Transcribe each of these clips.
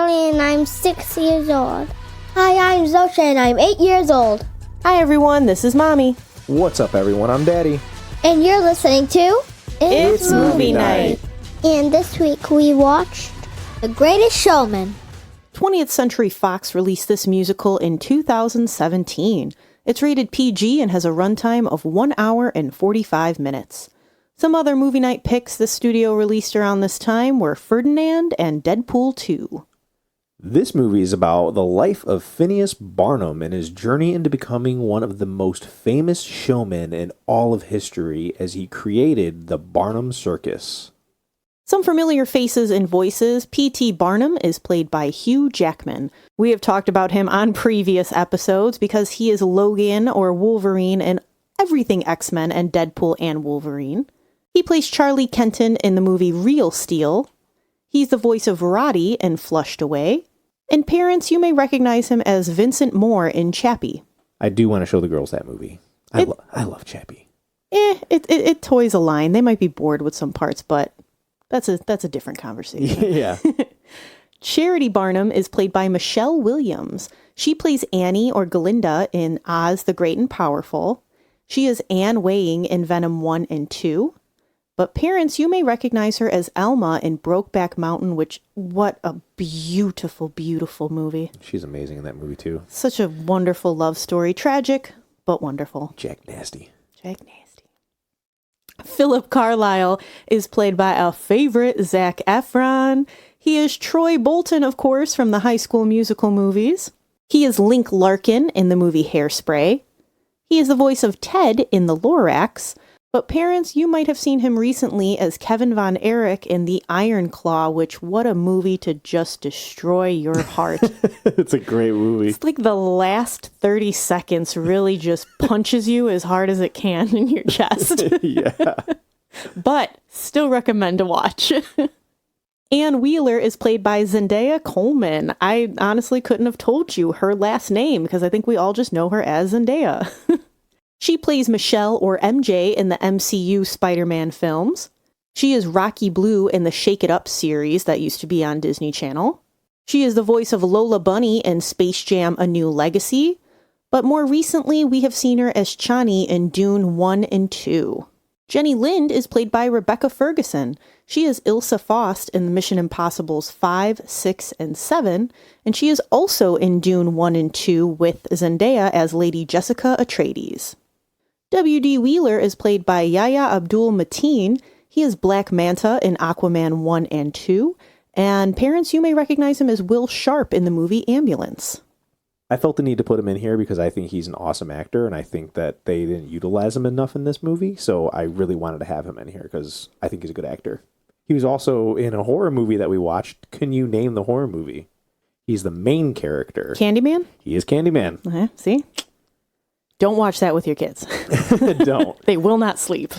Charlie and I'm 6 years old. Hi, I'm Zosha and I'm 8 years old. Hi everyone, this is Mommy. What's up everyone, I'm Daddy. And you're listening to It's Movie Night. And this week we watched The Greatest Showman. 20th Century Fox released this musical in 2017. It's rated PG and has a runtime of 1 hour and 45 minutes. Some other movie night picks the studio released around this time were Ferdinand and Deadpool 2. This movie is about the life of Phineas Barnum and his journey into becoming one of the most famous showmen in all of history as he created the Barnum Circus. Some familiar faces and voices. P.T. Barnum is played by Hugh Jackman. We have talked about him on previous episodes because he is Logan or Wolverine in everything X-Men and Deadpool and Wolverine. He plays Charlie Kenton in the movie Real Steel. He's the voice of Roddy in Flushed Away. And parents, you may recognize him as Vincent Moore in Chappie. I do want to show the girls that movie. I love Chappie. It toys a line. They might be bored with some parts, but that's a different conversation. Yeah. Charity Barnum is played by Michelle Williams. She plays Annie or Galinda in Oz the Great and Powerful. She is Anne Weying in Venom 1 and 2. But parents, you may recognize her as Elma in Brokeback Mountain, which, what a beautiful, beautiful movie. She's amazing in that movie too. Such a wonderful love story. Tragic, but wonderful. Jack Nasty. Jack Nasty. Philip Carlyle is played by our favorite, Zac Efron. He is Troy Bolton, of course, from the High School Musical movies. He is Link Larkin in the movie Hairspray. He is the voice of Ted in The Lorax. But parents, you might have seen him recently as Kevin Von Erich in The Iron Claw, which, what a movie to just destroy your heart. It's a great movie. It's like the last 30 seconds really just punches you as hard as it can in your chest. Yeah. But still recommend to watch. Anne Wheeler is played by Zendaya Coleman. I honestly couldn't have told you her last name because I think we all just know her as Zendaya. She plays Michelle or MJ in the MCU Spider-Man films. She is Rocky Blue in the Shake It Up series that used to be on Disney Channel. She is the voice of Lola Bunny in Space Jam: A New Legacy. But more recently, we have seen her as Chani in Dune 1 and 2. Jenny Lind is played by Rebecca Ferguson. She is Ilsa Faust in the Mission Impossibles 5, 6, and 7. And she is also in Dune 1 and 2 with Zendaya as Lady Jessica Atreides. W.D. Wheeler is played by Yahya Abdul-Mateen. He is Black Manta in Aquaman 1 and 2. And parents, you may recognize him as Will Sharp in the movie Ambulance. I felt the need to put him in here because I think he's an awesome actor, and I think that they didn't utilize him enough in this movie, so I really wanted to have him in here because I think he's a good actor. He was also in a horror movie that we watched. Can you name the horror movie? He's the main character. Candyman? He is Candyman. See? Don't watch that with your kids. Don't. They will not sleep.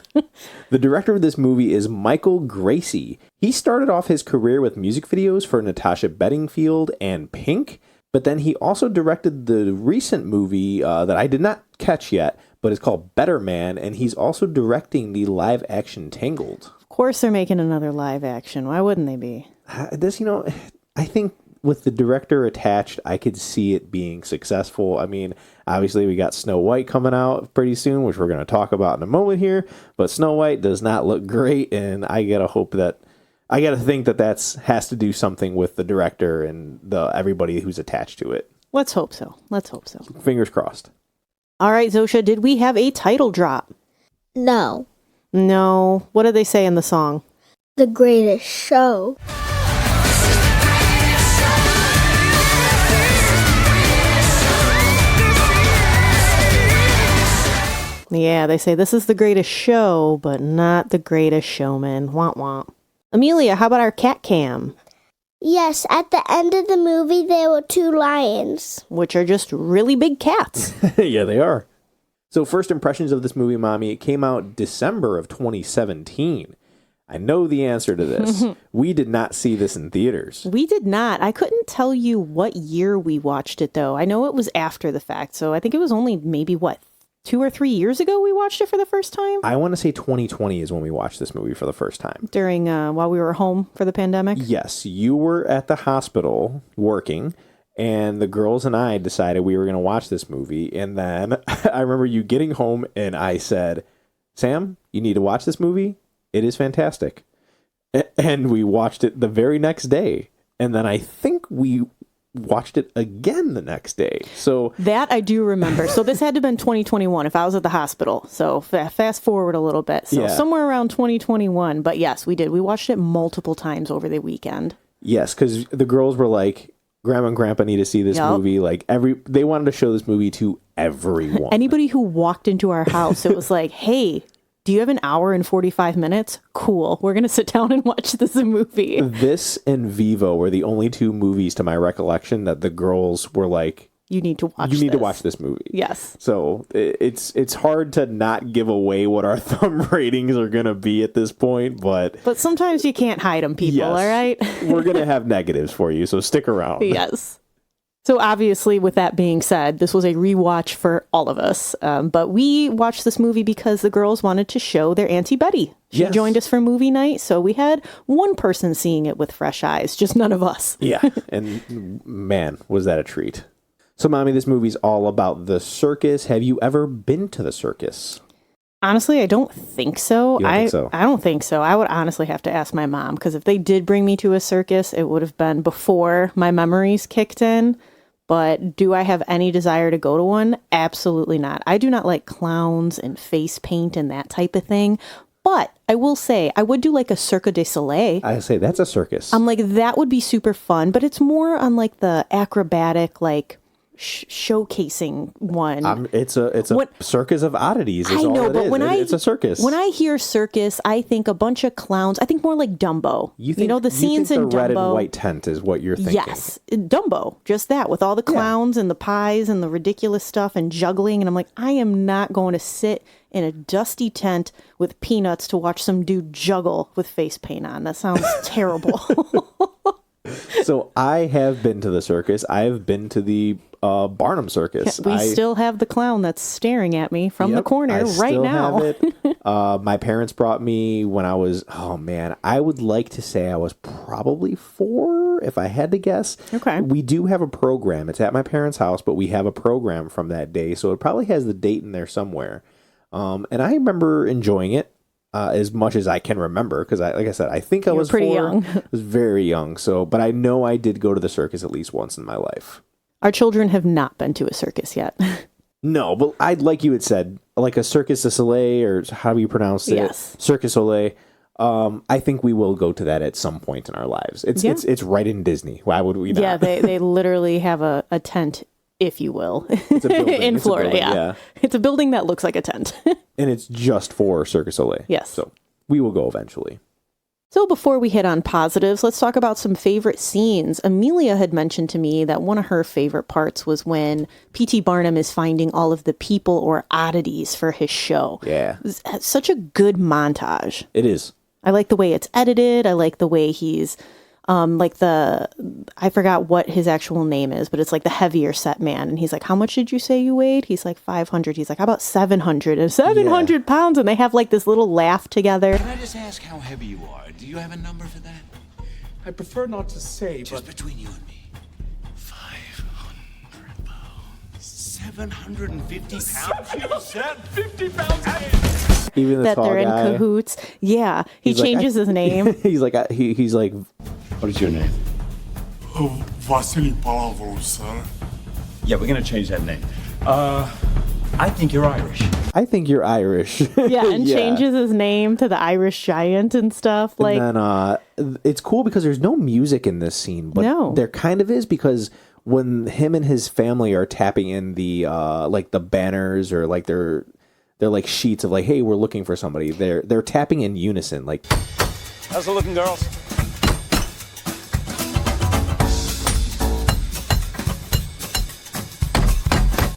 The director of this movie is Michael Gracie. He started off his career with music videos for Natasha Bedingfield and Pink, but then he also directed the recent movie that I did not catch yet, but it's called Better Man, and he's also directing the live-action Tangled. Of course they're making another live action. Why wouldn't they be? I think with the director attached, I could see it being successful. I mean, obviously we got Snow White coming out pretty soon, which we're going to talk about in a moment here, but Snow White does not look great, and I got to think that has to do something with the director and everybody who's attached to it. Let's hope so. Fingers crossed. All right, Zosha, did we have a title drop? No. No. What did they say in the song? The Greatest Show. Yeah, they say this is the greatest show, but not the greatest showman. Womp womp. Amelia, how about our cat cam? Yes, at the end of the movie, there were 2 lions. Which are just really big cats. Yeah, they are. So first impressions of this movie, Mommy, it came out December of 2017. I know the answer to this. We did not see this in theaters. We did not. I couldn't tell you what year we watched it, though. I know it was after the fact, so I think it was only maybe, 2 or 3 years ago we watched it for the first time. I want to say 2020 is when we watched this movie for the first time. During, while we were home for the pandemic? Yes, you were at the hospital working, and the girls and I decided we were going to watch this movie. And then I remember you getting home, and I said, Sam, you need to watch this movie. It is fantastic. And we watched it the very next day. And then I think we watched it again the next day. So that I do remember. So this had to have been 2021 if I was at the hospital. So fast forward a little bit. So somewhere around 2021. But yes, we did. We watched it multiple times over the weekend. Yes, because the girls were like, Grandma and Grandpa need to see this movie. Like they wanted to show this movie to everyone. Anybody who walked into our house, it was like, hey, do you have an hour and 45 minutes? Cool. We're going to sit down and watch this movie. This and Vivo were the only two movies to my recollection that the girls were like, you need to watch You need to watch this movie. Yes. So it's hard to not give away what our thumb ratings are going to be at this point, but sometimes you can't hide them, people, all right? We're going to have negatives for you, so stick around. Yes. So obviously, with that being said, this was a rewatch for all of us. But we watched this movie because the girls wanted to show their Auntie Betty. She joined us for movie night, so we had one person seeing it with fresh eyes, just none of us. Yeah, and man, was that a treat. So, Mommy, this movie's all about the circus. Have you ever been to the circus? Honestly, I don't think so. I don't think so. I would honestly have to ask my mom, because if they did bring me to a circus, it would have been before my memories kicked in. But do I have any desire to go to one? Absolutely not. I do not like clowns and face paint and that type of thing. But I will say, I would do like a Cirque du Soleil. I say that's a circus. I'm like, that would be super fun. But it's more on like the acrobatic, like showcasing one. It's a circus of oddities. I know, but it's a circus. When I hear circus, I think a bunch of clowns. I think more like Dumbo. You know the scenes in the Dumbo. Red and white tent is what you're thinking. Yes, Dumbo, just that with all the clowns and the pies and the ridiculous stuff and juggling. And I'm like, I am not going to sit in a dusty tent with peanuts to watch some dude juggle with face paint on. That sounds terrible. So I have been to the circus. I've been to the Barnum Circus. We still have the clown that's staring at me from the corner right now. Have it. My parents brought me when I was, I would like to say I was probably 4, if I had to guess. Okay. We do have a program. It's at my parents' house, but we have a program from that day, so it probably has the date in there somewhere. And I remember enjoying it. As much as I can remember, because like I said, I think I was pretty 4. young. I was very young. So, but I know I did go to the circus at least once in my life. Our children have not been to a circus yet. No, but I'd like you had said, like a Circus du Soleil, or how do you pronounce it? Yes. Circus Soleil. I think we will go to that at some point in our lives. It's right in Disney. Why would we not? Yeah, they literally have a tent, if you will, it's a building. in it's Florida. A building, yeah, it's a building that looks like a tent. And it's just for Circus Soleil. Yes. So we will go eventually. So before we hit on positives, let's talk about some favorite scenes. Amelia had mentioned to me that one of her favorite parts was when P.T. Barnum is finding all of the people or oddities for his show. Yeah. It's such a good montage. It is. I like the way it's edited. I like the way he's I forgot what his actual name is, but it's like the heavier set man. And he's like, how much did you say you weighed? He's like 500. He's like, how about 700? And 700 pounds. And they have like this little laugh together. Can I just ask how heavy you are? Do you have a number for that? I prefer not to say, Just but between you and me. 500 pounds. 750 pounds? you said 50 pounds. Even the that tall they're guy. in cahoots. Yeah. He He's like, changes his name. He's like, he's like, What is your name? Vasily Palavro, sir. Yeah, we're gonna change that name. I think you're Irish. I think you're Irish. Yeah, and changes his name to the Irish Giant and stuff. Like, and then it's cool because there's no music in this scene, but there kind of is, because when him and his family are tapping in the like the banners, or like they're like sheets of like, hey, we're looking for somebody. They're tapping in unison. Like, How's it looking, girls?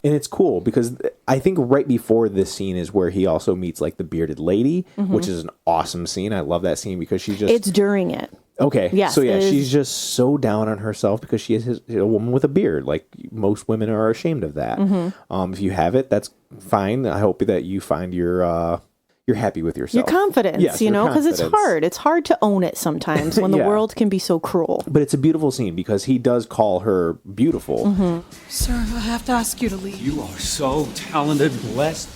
and it's cool because I think right before this scene is where he also meets like the bearded lady, which is an awesome scene. I love that scene because she's just it's during it. Okay. Yes, So yeah, it is- she's just so down on herself because she is a woman with a beard. Like most women are ashamed of that. If you have it, that's fine. I hope that you find you're happy with yourself. Your confidence, Yes, you your know, because it's confidence. hard. It's hard to own it sometimes when the Yeah. world can be so cruel. But it's a beautiful scene because he does call her beautiful. Sir, I have to ask you to leave. You are so talented, blessed,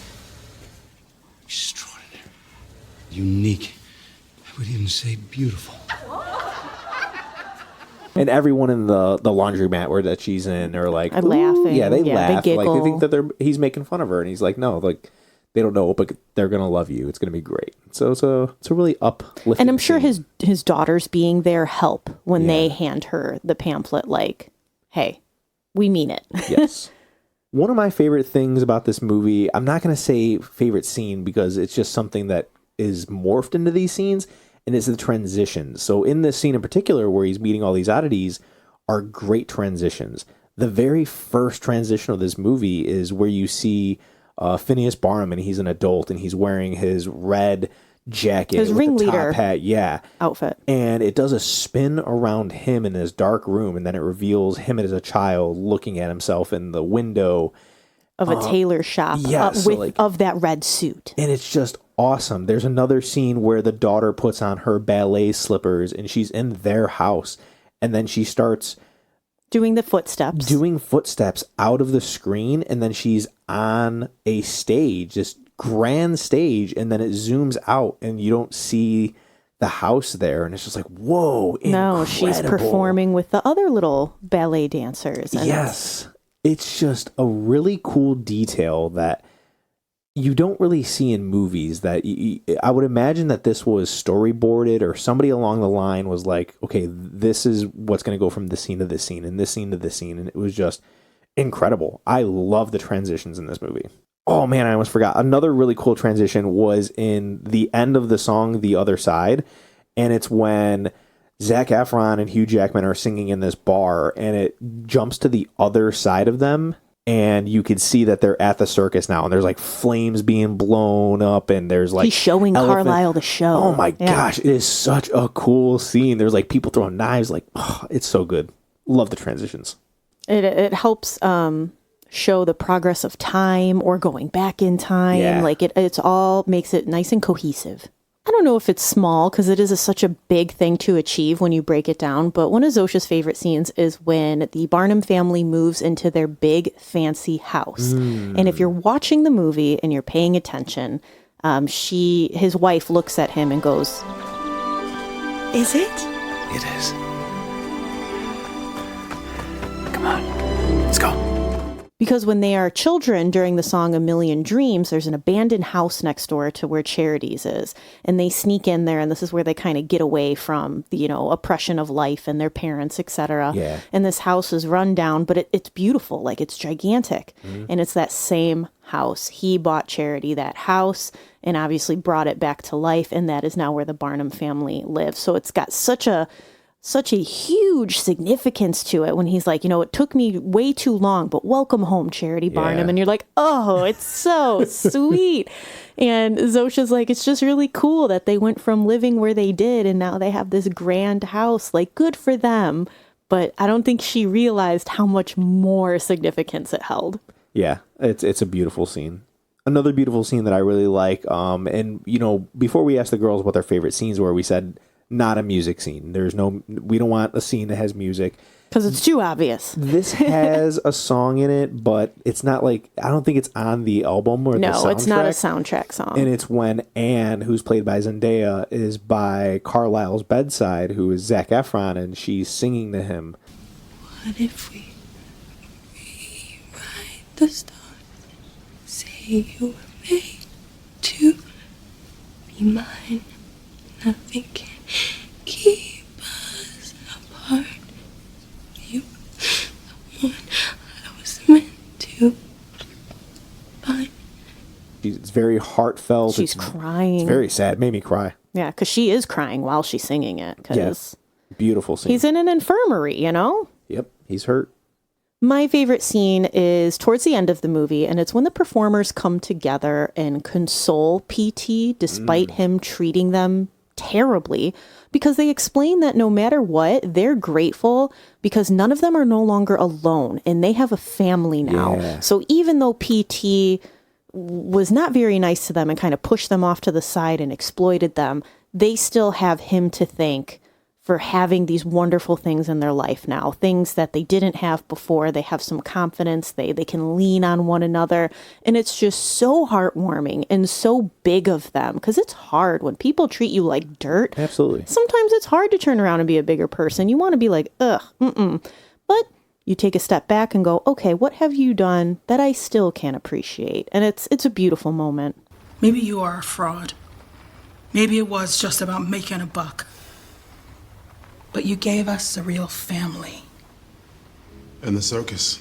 extraordinary, unique. I would even say beautiful. And everyone in the laundromat where that she's in are like Are laughing. Yeah, they Yeah, laugh. they Like they think giggle. that he's making fun of her, and he's like, no, like they don't know, but they're gonna love you. It's gonna be great. So it's a really uplifting. And I'm sure scene. his daughters being there help when they Yeah. hand her the pamphlet, like, hey, we mean it. Yes. One of my favorite things about this movie, I'm not going to say favorite scene because it's just something that is morphed into these scenes, and it's the transitions. So in this scene in particular, where he's meeting all these oddities, are great transitions. The very first transition of this movie is where you see Phineas Barnum, and he's an adult, and he's wearing his red jacket His with ringleader. the top hat. Yeah. Outfit. And it does a spin around him in his dark room, and then it reveals him as a child looking at himself in the window. Of a tailor shop yeah, so with like- of that red suit. And it's just awesome. There's another scene where the daughter puts on her ballet slippers, and she's in their house, and then she starts Doing the footsteps. doing footsteps out of the screen, and then she's on a stage, this grand stage, and then it zooms out, and you don't see the house there, and it's just like, whoa, No, she's incredible. performing with the other little ballet dancers. And Yes. It's just a really cool detail that you don't really see in movies. That I would imagine that this was storyboarded, or somebody along the line was like, okay, this is what's going to go from this scene to this scene and this scene to this scene. And it was just incredible. I love the transitions in this movie. Oh man, I almost forgot. Another really cool transition was in the end of the song, The Other Side. And it's when Zac Efron and Hugh Jackman are singing in this bar, and it jumps to the other side of them, and you can see that they're at the circus now, and there's like flames being blown up, and there's like he's showing Carlisle the show. Oh my Yeah. gosh, it is such a cool scene. There's like people throwing knives, like it's so good. Love the transitions. It helps show the progress of time or going back in time. Yeah. Like it's all makes it nice and cohesive. I don't know if it's small because it is such a big thing to achieve when you break it down, but one of Zosha's favorite scenes is when the Barnum family moves into their big fancy house. And if you're watching the movie and you're paying attention, his wife looks at him and goes, "Is it?" It is. Come on, let's go. Because when they are children during the song A Million Dreams, there's an abandoned house next door to where Charity's is. And they sneak in there, and this is where they kind of get away from the, oppression of life and their parents, etc. Yeah. And this house is run down, but it's beautiful. Like, it's gigantic. And it's that same house. He bought Charity that house and obviously brought it back to life. And that is now where the Barnum family lives. So it's got such a huge significance to it when he's like, it took me way too long, but welcome home, Charity Barnum. Yeah. And you're like, oh, it's so sweet. And Zosha's like, it's just really cool that they went from living where they did and now they have this grand house. Like, good for them. But I don't think she realized how much more significance it held. Yeah, it's a beautiful scene. Another beautiful scene that I really like. And before we asked the girls what their favorite scenes were, we said not a music scene. We don't want a scene that has music. Because it's too obvious. This has a song in it, but it's not like, I don't think it's on the album or the soundtrack. No, it's not a soundtrack song. And it's when Anne, who's played by Zendaya, is by Carlisle's bedside, who is Zac Efron, and she's singing to him. What if we rewrite the stars? Say you were made to be mine. Nothing can keep us apart. You, the one I was meant to find. It's very heartfelt. She's it's crying. It's very sad. Made me cry. Yeah, because she is crying while she's singing it. Because Yes. Beautiful scene. he's in an infirmary, Yep. He's hurt. My favorite scene is towards the end of the movie, and it's when the performers come together and console PT despite him treating them terribly, because they explain that no matter what, they're grateful because none of them are no longer alone and they have a family now. Yeah. So even though PT was not very nice to them and kind of pushed them off to the side and exploited them, they still have him to thank for having these wonderful things in their life now, things that they didn't have before. They have some confidence. They can lean on one another. And it's just so heartwarming and so big of them, because it's hard when people treat you like dirt. Absolutely. Sometimes it's hard to turn around and be a bigger person. You want to be like, ugh, But you take a step back and go, okay, what have you done that I still can appreciate? And it's a beautiful moment. Maybe you are a fraud. Maybe it was just about making a buck. But you gave us a real family. And the circus.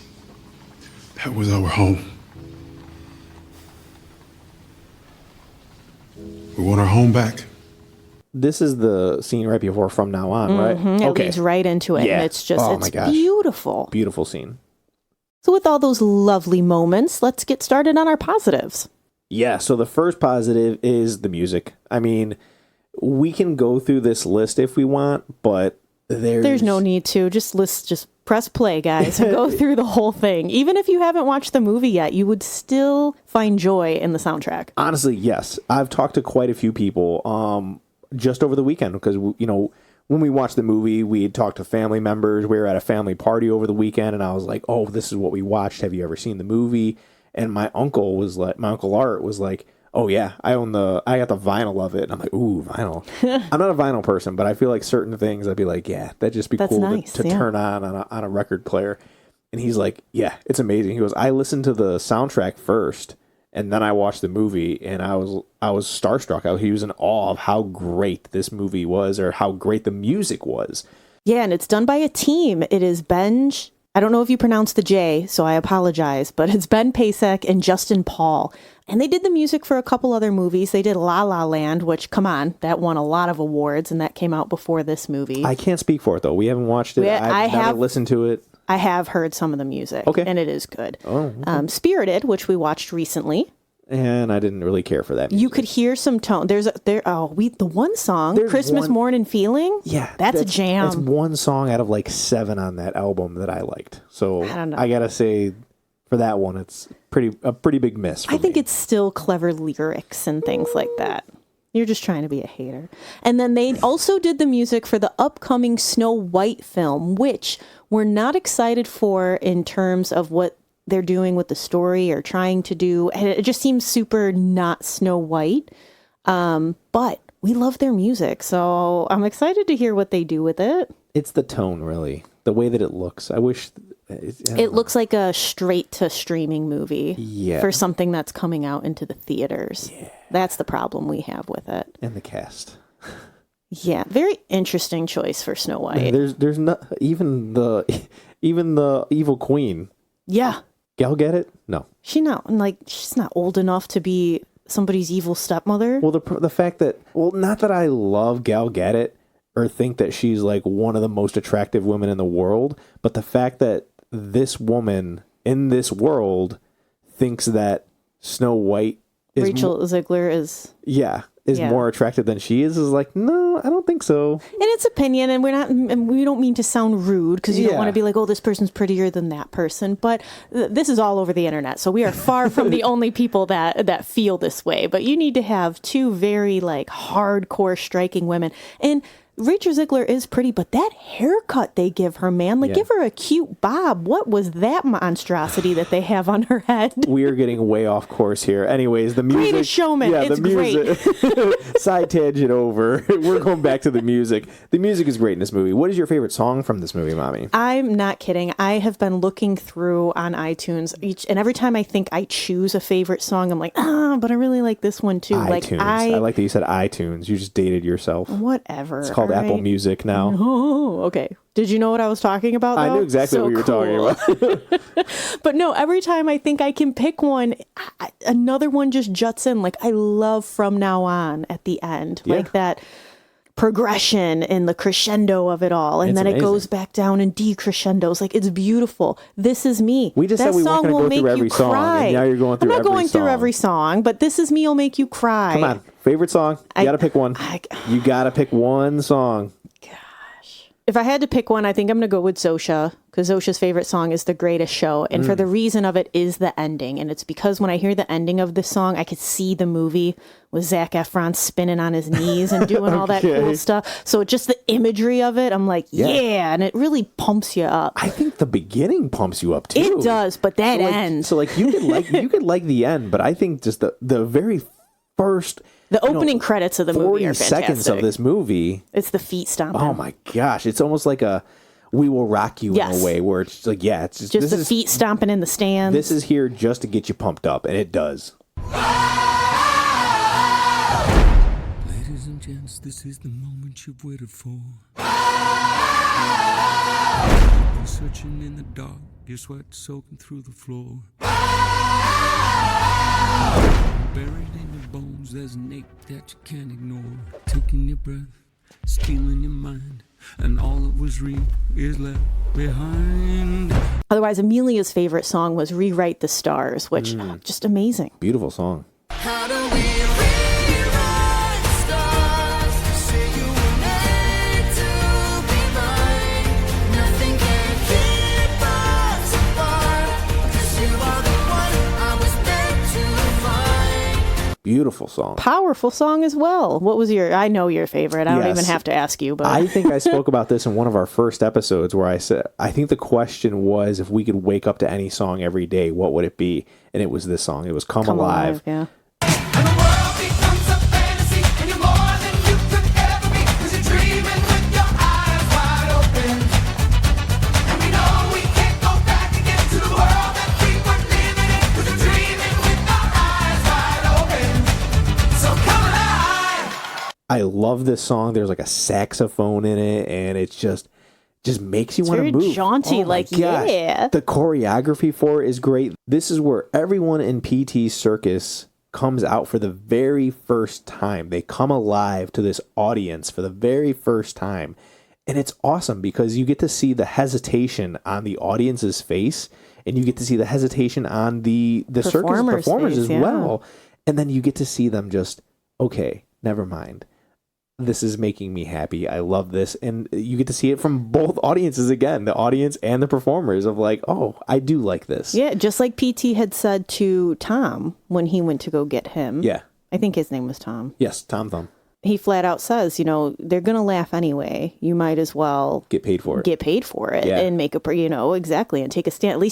That was our home. We want our home back. This is the scene right before From Now On, right? It leads right into it. Yeah. And it's just, Oh my it's gosh. beautiful. Beautiful scene. So with all those lovely moments, let's get started on our positives. Yeah, so the first positive is the music. I mean, we can go through this list if we want, but there's no need to. Just press play, guys, and go through the whole thing. Even if you haven't watched the movie yet, you would still find joy in the soundtrack. Honestly, yes. I've talked to quite a few people just over the weekend because, you know, when we watched the movie, we had talked to family members. We were at a family party over the weekend, and I was like, oh, this is what we watched. Have you ever seen the movie? And my Uncle Art was like, oh yeah, I got the vinyl of it. And I'm like, ooh, vinyl. I'm not a vinyl person, but I feel like certain things I'd be like, yeah, that'd just be cool nice, to turn on a record player. And he's like, yeah, it's amazing. He goes, I listened to the soundtrack first, and then I watched the movie, and I was starstruck. He was in awe of how great this movie was, or how great the music was. Yeah, and it's done by a team. It is Benj. I don't know if you pronounce the J, so I apologize, but it's Ben Pasek and Justin Paul. And they did the music for a couple other movies. They did La La Land, which, come on, that won a lot of awards, and that came out before this movie. I can't speak for it, though. We haven't watched it. I've never listened to it. I have heard some of the music, okay, and it is good. Oh, okay. Spirited, which we watched recently. And I didn't really care for that music. You could hear some tone. The one song, Christmas Morning Feeling. Yeah, that's a jam. That's one song out of like 7 on that album that I liked. So I don't know. I gotta say, for that one, it's a pretty big miss. For I think me. it's still clever lyrics and things like that. You're just trying to be a hater. And then they also did the music for the upcoming Snow White film, which we're not excited for in terms of what they're doing with the story or trying to do. And it just seems super not Snow White. But we love their music, so I'm excited to hear what they do with it. It's the tone, really. The way that it looks. I wish... It looks like a straight-to-streaming movie for something that's coming out into the theaters. Yeah. That's the problem we have with it. And the cast. Yeah, very interesting choice for Snow White. There's not... Even the evil queen. Yeah. Gal Gadot? No. She's not old enough to be somebody's evil stepmother. Well, the fact that... Well, not that I love Gal Gadot or think that she's like one of the most attractive women in the world, but the fact that this woman in this world thinks that Snow White is... Rachel Ziegler is... Yeah. Is more attractive than she is like, no, I don't think so. And it's opinion, and we don't mean to sound rude, because you don't want to be like, oh, this person's prettier than that person, but this is all over the internet, so we are far from the only people that feel this way. But you need to have 2 very like hardcore striking women, and Rachel Ziegler is pretty, but that haircut they give her, man, give her a cute bob. What was that monstrosity that they have on her head? We are getting way off course here. Anyways, the music... Greatest Showman, it's great. Side tangent over. We're going back to the music. The music is great in this movie. What is your favorite song from this movie, Mommy? I'm not kidding. I have been looking through on iTunes and every time I think I choose a favorite song, I'm like, but I really like this one too. iTunes. I like that you said iTunes. You just dated yourself. Whatever. It's called Apple Music now. Oh, okay. Did you know what I was talking about, though? I knew exactly what you were talking about. But no, every time I think I can pick one, another one just juts in. Like, I love From Now On at the end. Yeah. Like that progression and the crescendo of it all. And It's then amazing. it goes back down in decrescendos. Like, it's beautiful. This Is Me. We just that said we weren't song going to will go make through every you song, cry. and now you're going through I'm not every going song. through every song, but This Is Me will make you cry. Come on. Favorite song? You got to pick one. You got to pick one song. If I had to pick one, I think I'm going to go with Zosha, because Zosha's favorite song is The Greatest Show. And for the reason of it is the ending. And it's because when I hear the ending of this song, I could see the movie with Zac Efron spinning on his knees and doing all that cool stuff. So just the imagery of it, I'm like, yeah. And it really pumps you up. I think the beginning pumps you up too. It does, but that ends. So like you could like the end, but I think just the very first The opening credits of the movie 40 are fantastic. seconds of this movie. It's the feet stomping. Oh my gosh, it's almost like a We Will Rock You in Yes. a way where it's like, yeah, it's just Just the feet stomping in the stands. This is here just to get you pumped up, and it does. Ladies and gents, this is the moment you've waited for. You're searching in the dark, your sweat soaking through the floor. Buried in your bones, there's an ache that you can't ignore. Taking your breath, stealing your mind, and all that was real is left behind. Otherwise, Amelia's favorite song was Rewrite the Stars, which just amazing. Beautiful song. How do we rewrite the stars? Say you were made to be mine. Nothing can keep us apart. 'Cause you are the one I was meant to find. Beautiful song. Powerful song as well. What was I know your favorite. I don't Yes. even have to ask you, but I think I spoke about this in one of our first episodes where I said, I think the question was if we could wake up to any song every day, what would it be? And it was this song. It was Come Alive. Yeah. And the world becomes a fantasy, and you're more than you could ever be. 'Cause you're dreaming with your eyes wide open. And we know we can't go back again to the world that we were living in. 'Cause we're dreaming with our eyes wide open. So come alive. I love this song. There's like a saxophone in it, and it's just makes you want to very move. jaunty, Oh my like, gosh. yeah. The choreography for it is great. This is where everyone in PT Circus comes out for the very first time. They come alive to this audience for the very first time. And it's awesome because you get to see the hesitation on the audience's face, and you get to see the hesitation on the circus performers face, as yeah. well. And then you get to see them just, okay, never mind. This is making me happy. I love this. And you get to see it from both audiences again, the audience and the performers of like, oh, I do like this. Yeah, just like PT had said to Tom when he went to go get him. Yeah. I think his name was Tom. Yes, Tom Thumb. He flat out says, they're going to laugh anyway. You might as well Get paid for it. Yeah. And make exactly, and take a stand.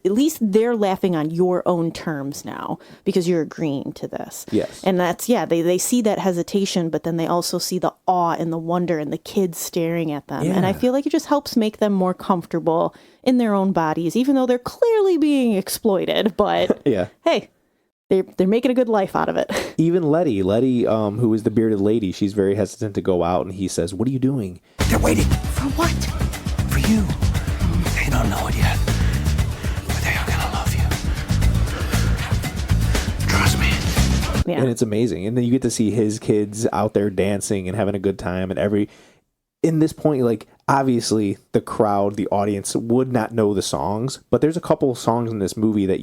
At least they're laughing on your own terms now because you're agreeing to this. Yes. And that's, they see that hesitation, but then they also see the awe and the wonder and the kids staring at them. And I Yeah. feel like it just helps make them more comfortable in their own bodies, even though they're clearly being exploited. But Yeah. hey, they're making a good life out of it. Even Letty, who is the bearded lady, she's very hesitant to go out, and he says, "What are you doing?" They're waiting. For what? For you. They don't know it yet. But they are gonna love you. Trust me. Yeah. And it's amazing. And then you get to see his kids out there dancing and having a good time. And in this point, like, obviously the crowd, the audience would not know the songs, but there's a couple songs in this movie that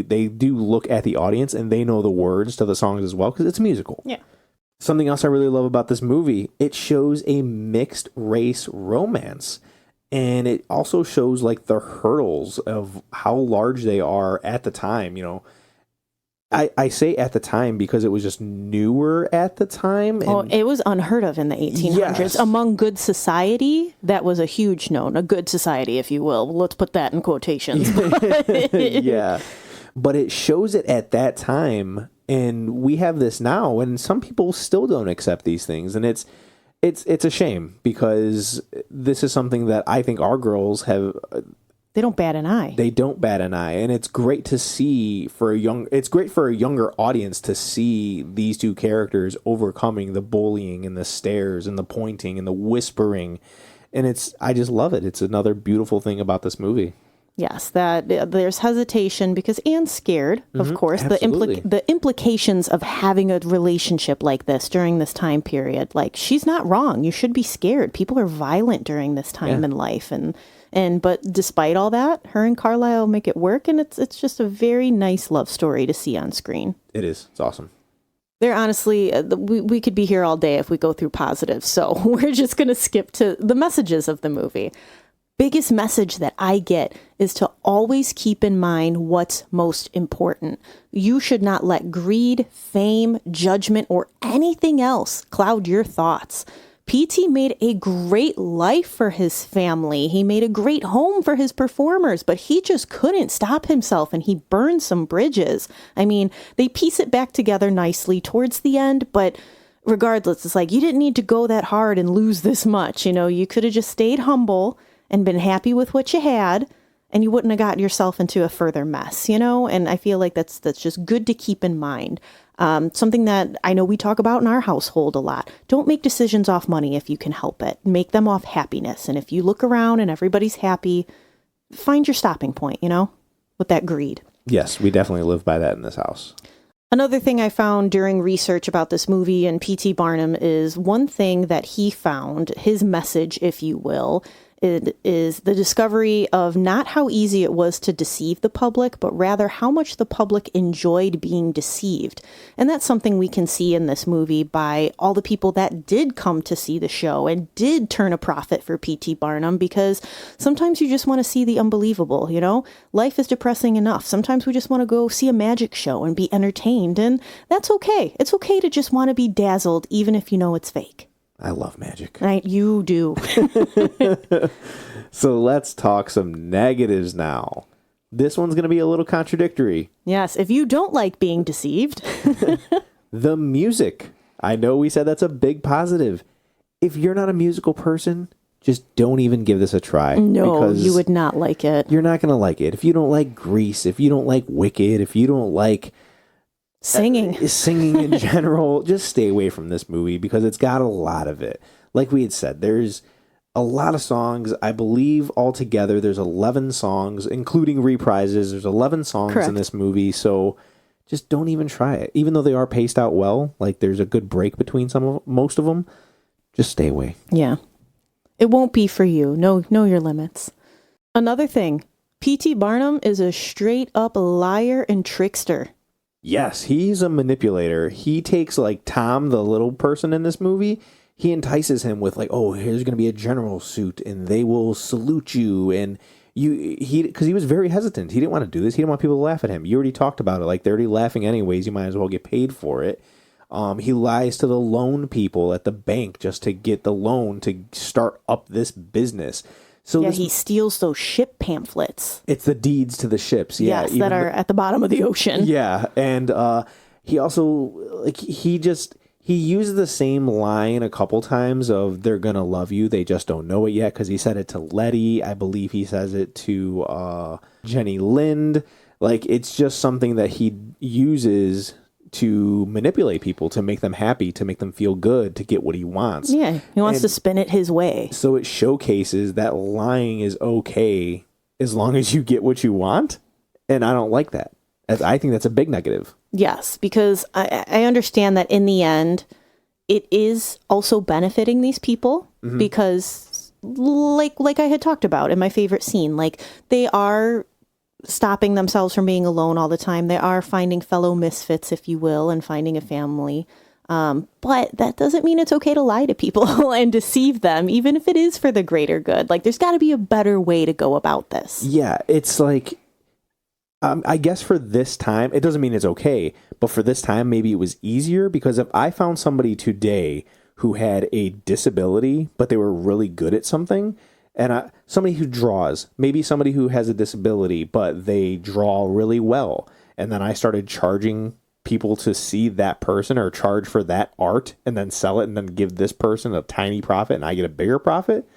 they do look at the audience and they know the words to the songs as well because it's a musical. Yeah. Something else I really love about this movie, it shows a mixed race romance. And it also shows like the hurdles of how large they are at the time, I say at the time because it was just newer at the time. And It was unheard of in the 1800s. Yes. Among good society, that was a huge known. A good society, if you will. Let's put that in quotations. yeah. But it shows it at that time, and we have this now, and some people still don't accept these things. And it's a shame because this is something that I think our girls have... They don't bat an eye. They don't bat an eye, and it's great to see it's great for a younger audience to see these two characters overcoming the bullying and the stares and the pointing and the whispering, and I just love it. It's another beautiful thing about this movie. Yes, that there's hesitation because Anne's scared, of course. absolutely. The implications of having a relationship like this during this time period, like she's not wrong. You should be scared. People are violent during this time in life, but despite all that, her and Carlisle make it work, and it's just a very nice love story to see on screen. It is. It's awesome. They're honestly, we could be here all day if we go through positives, so we're just going to skip to the messages of the movie. Biggest message that I get is to always keep in mind what's most important. You should not let greed, fame, judgment, or anything else cloud your thoughts. PT made a great life for his family. He made a great home for his performers, but he just couldn't stop himself and he burned some bridges. I mean, they piece it back together nicely towards the end, but regardless, it's like you didn't need to go that hard and lose this much. You could have just stayed humble and been happy with what you had, and you wouldn't have gotten yourself into a further mess, And I feel like that's just good to keep in mind. Something that I know we talk about in our household a lot. Don't make decisions off money if you can help it. Make them off happiness. And if you look around and everybody's happy, find your stopping point, with that greed. Yes, we definitely live by that in this house. Another thing I found during research about this movie and P.T. Barnum is one thing that he found, his message, if you will, it is the discovery of not how easy it was to deceive the public, but rather how much the public enjoyed being deceived. And that's something we can see in this movie by all the people that did come to see the show and did turn a profit for P.T. Barnum, because sometimes you just want to see the unbelievable, Life is depressing enough. Sometimes we just want to go see a magic show and be entertained, and that's okay. It's okay to just want to be dazzled, even if you know it's fake. I love magic. Right, you do. So let's talk some negatives now. This one's going to be a little contradictory. Yes, if you don't like being deceived. The music. I know we said that's a big positive. If you're not a musical person, just don't even give this a try. No, because you would not like it. You're not going to like it. If you don't like Grease, if you don't like Wicked, if you don't like singing in general, just stay away from this movie because it's got a lot of it. Like we had said, there's a lot of songs. I believe altogether there's 11 songs, including reprises. There's 11 songs Correct. in this movie, so just don't even try it. Even though they are paced out well, like there's a good break between most of them, just stay away. Yeah. It won't be for you. Know your limits. Another thing, P.T. Barnum is a straight up liar and trickster. Yes, he's a manipulator. He takes like Tom, the little person in this movie, he entices him with like, oh, here's going to be a general suit and they will salute you. And because he was very hesitant. He didn't want to do this. He didn't want people to laugh at him. You already talked about it. Like they're already laughing anyways. You might as well get paid for it. He lies to the loan people at the bank just to get the loan to start up this business. So yeah, he steals those ship pamphlets. It's the deeds to the ships. Yeah, yes, that are at the bottom of the ocean. Yeah, and he also he uses the same line a couple times of "they're gonna love you, they just don't know it yet," because he said it to Letty. I believe he says it to Jenny Lind. Like it's just something that he uses to manipulate people, to make them happy, to make them feel good, to get what he wants. Yeah, he wants to spin it his way. So it showcases that lying is okay as long as you get what you want. And I don't like that. I think that's a big negative. Yes, because I understand that in the end, it is also benefiting these people because like I had talked about in my favorite scene, like they are stopping themselves from being alone all the time. They are finding fellow misfits, if you will, and finding a family. But that doesn't mean it's okay to lie to people and deceive them, even if it is for the greater good. Like, there's got to be a better way to go about this. Yeah, it's like, I guess for this time, it doesn't mean it's okay, but for this time, maybe it was easier, because if I found somebody today who had a disability, but they were really good at something, and somebody who draws, maybe somebody who has a disability, but they draw really well. And then I started charging people to see that person or charge for that art and then sell it and then give this person a tiny profit and I get a bigger profit.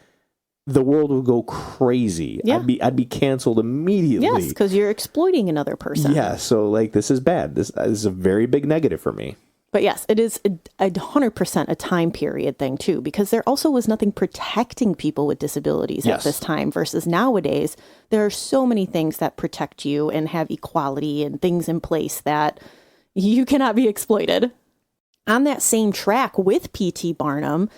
The world would go crazy. Yeah. I'd be canceled immediately. Yes, because you're exploiting another person. Yeah, so like this is bad. This is a very big negative for me. But yes, it is 100% a time period thing too, because there also was nothing protecting people with disabilities at this time versus nowadays. There are so many things that protect you and have equality and things in place that you cannot be exploited. On that same track with P.T. Barnum,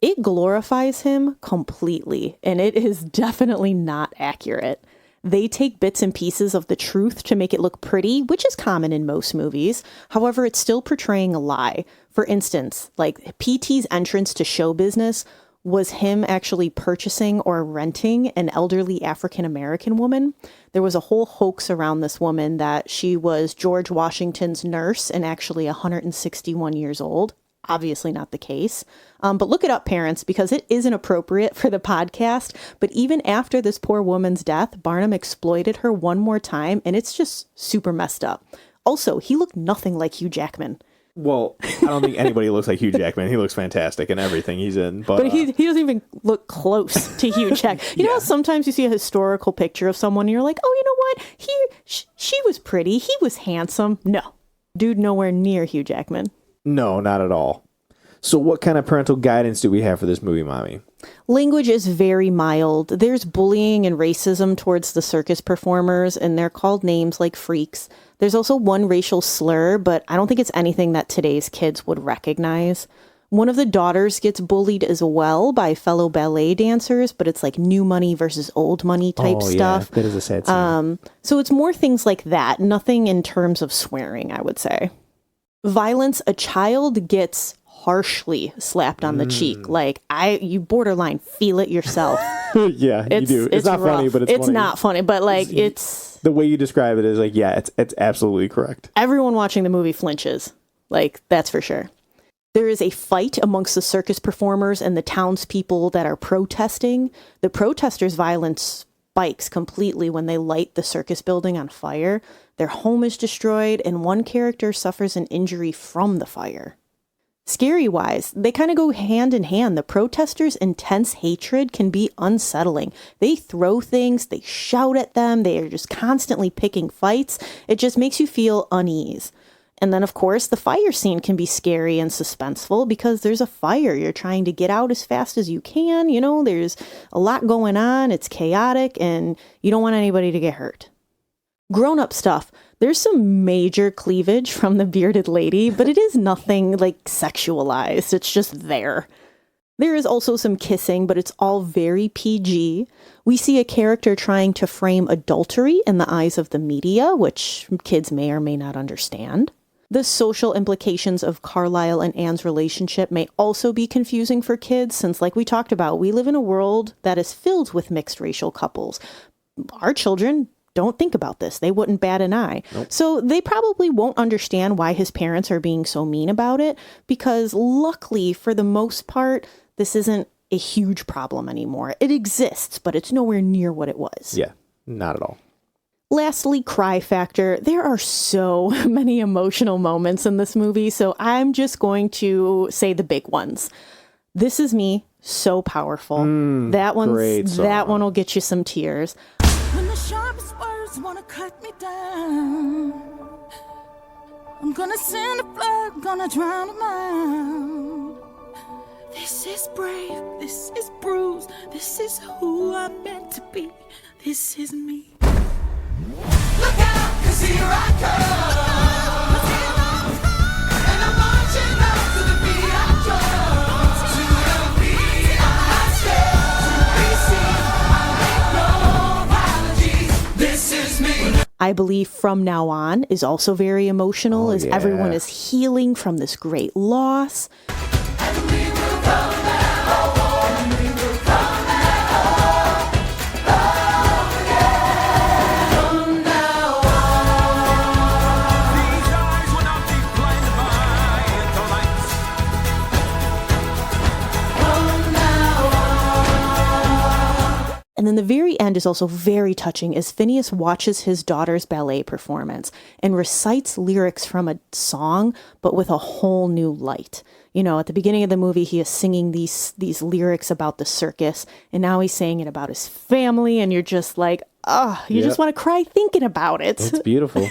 it glorifies him completely, and it is definitely not accurate. They take bits and pieces of the truth to make it look pretty, which is common in most movies. However, it's still portraying a lie. For instance, like P.T.'s entrance to show business was him actually purchasing or renting an elderly African-American woman. There was a whole hoax around this woman that she was George Washington's nurse and actually 161 years old. Obviously not the case. But look it up, parents, because it isn't appropriate for the podcast. But even after this poor woman's death, Barnum exploited her one more time, and it's just super messed up. Also, he looked nothing like Hugh Jackman. Well, I don't think anybody looks like Hugh Jackman. He looks fantastic in everything he's in. But he doesn't even look close to Hugh Jackman. You know how sometimes you see a historical picture of someone and you're like, oh, you know what? She was pretty. He was handsome. No. Dude, nowhere near Hugh Jackman. No, not at all. So what kind of parental guidance do we have for this movie, Mommy? Language is very mild. There's bullying and racism towards the circus performers, and they're called names like freaks. There's also one racial slur, but I don't think it's anything that today's kids would recognize. One of the daughters gets bullied as well by fellow ballet dancers, but it's like new money versus old money type stuff. That is a sad scene. So it's more things like that. Nothing in terms of swearing, I would say. Violence, a child gets harshly slapped on the cheek. Like, you borderline feel it yourself. Yeah, you do. It's not rough. funny, but it's funny. It's not funny, but like, it's... The way you describe it is like, yeah, it's absolutely correct. Everyone watching the movie flinches. Like, that's for sure. There is a fight amongst the circus performers and the townspeople that are protesting. The protesters' violence spikes completely when they light the circus building on fire. Their home is destroyed, and one character suffers an injury from the fire. Scary-wise, they kind of go hand in hand. The protesters' intense hatred can be unsettling. They throw things, they shout at them, they are just constantly picking fights. It just makes you feel unease. And then, of course, the fire scene can be scary and suspenseful because there's a fire. You're trying to get out as fast as you can. You know, there's a lot going on. It's chaotic, and you don't want anybody to get hurt. Grown-up stuff. There's some major cleavage from the bearded lady, but it is nothing like sexualized. It's just there. There is also some kissing, but it's all very PG. We see a character trying to frame adultery in the eyes of the media, which kids may or may not understand. The social implications of Carlisle and Anne's relationship may also be confusing for kids, since, like we talked about, we live in a world that is filled with mixed racial couples. Our children don't think about this. They wouldn't bat an eye. Nope. So they probably won't understand why his parents are being so mean about it, because luckily, for the most part, this isn't a huge problem anymore. It exists, but it's nowhere near what it was. Yeah, not at all. Lastly, cry factor. There are so many emotional moments in this movie, so I'm just going to say the big ones. This Is Me, so powerful. That one will get you some tears. When the sharpest words wanna cut me down, I'm gonna send a flood, gonna drown them out. This is brave, this is bruised, this is who I'm meant to be. This is me. Look out, 'cause here I come. And I'm marching out to the beat I drum. To the beat I step. To be seen, I make no apologies. This is me. I believe From Now On is also very emotional, as everyone is healing from this great loss. And we will come back home. And we will come back home. Home again. From now on. These eyes will not be blinded by the lights. From now on. And then the very end is also very touching as Phineas watches his daughter's ballet performance and recites lyrics from a song, but with a whole new light. You know, at the beginning of the movie, he is singing these lyrics about the circus, and now he's saying it about his family, and you're just like, you just want to cry thinking about it. It's beautiful.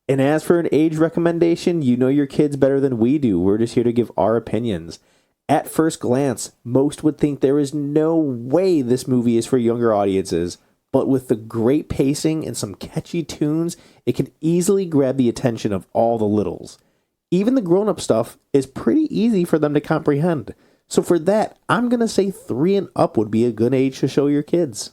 And as for an age recommendation, you know your kids better than we do. We're just here to give our opinions. At first glance, most would think there is no way this movie is for younger audiences, but with the great pacing and some catchy tunes, it can easily grab the attention of all the littles. Even the grown-up stuff is pretty easy for them to comprehend. So for that, I'm going to say 3 and up would be a good age to show your kids.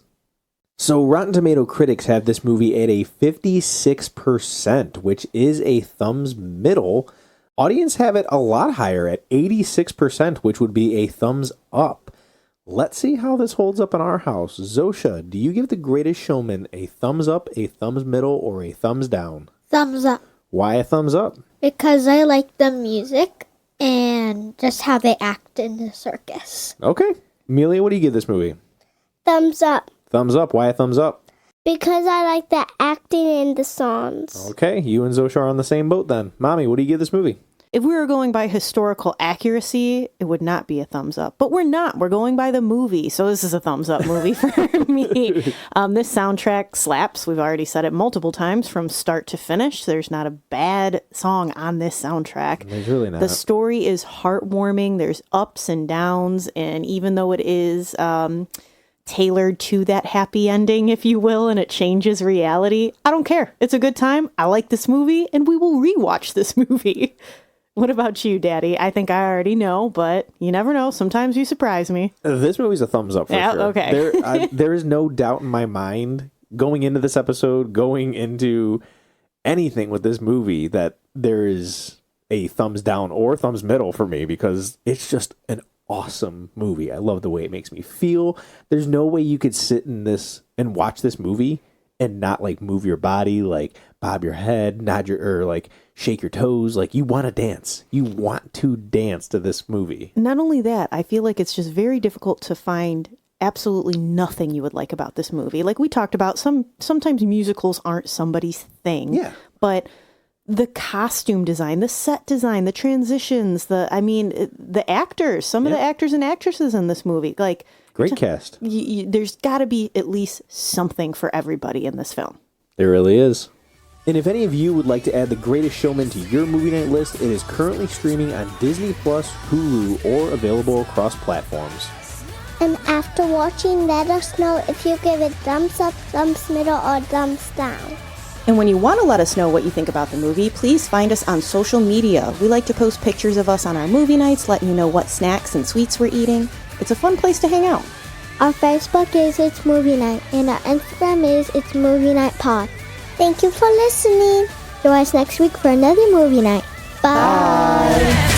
So Rotten Tomato critics have this movie at a 56%, which is a thumbs middle. Audience have it a lot higher at 86%, which would be a thumbs up. Let's see how this holds up in our house. Zosha, do you give The Greatest Showman a thumbs up, a thumbs middle, or a thumbs down? Thumbs up. Why a thumbs up? Because I like the music and just how they act in the circus. Okay. Amelia, what do you give this movie? Thumbs up. Thumbs up. Why a thumbs up? Because I like the acting in the songs. Okay, you and Zosha are on the same boat then. Mommy, what do you give this movie? If we were going by historical accuracy, it would not be a thumbs up. But we're not. We're going by the movie. So this is a thumbs up movie for me. This soundtrack slaps. We've already said it multiple times from start to finish. There's not a bad song on this soundtrack. There's really not. The story is heartwarming. There's ups and downs. And even though it is tailored to that happy ending, if you will, and it changes reality, I don't care. It's a good time. I like this movie, and we will rewatch this movie. What about you, Daddy? I think I already know, but you never know. Sometimes you surprise me. This movie's a thumbs up for sure. Okay. There is no doubt in my mind going into this episode, going into anything with this movie, that there is a thumbs down or thumbs middle for me because it's just an awesome movie. I love the way it makes me feel. There's no way you could sit in this and watch this movie and not like move your body, like bob your head, nod your, or like shake your toes. Like you want to dance. You want to dance to this movie. Not only that, I feel like it's just very difficult to find absolutely nothing you would like about this movie. Like we talked about, sometimes musicals aren't somebody's thing. Yeah. But the costume design, the set design, the transitions, the actors, some of the actors and actresses in this movie, like great cast. There's got to be at least something for everybody in this film. There really is. And if any of you would like to add The Greatest Showman to your movie night list, it is currently streaming on Disney+, Hulu, or available across platforms. And after watching, let us know if you give it thumbs up, thumbs middle, or thumbs down. And when you want to let us know what you think about the movie, please find us on social media. We like to post pictures of us on our movie nights, letting you know what snacks and sweets we're eating. It's a fun place to hang out. Our Facebook is It's Movie Night, and our Instagram is It's Movie Night Pod. Thank you for listening. Join us next week for another movie night. Bye.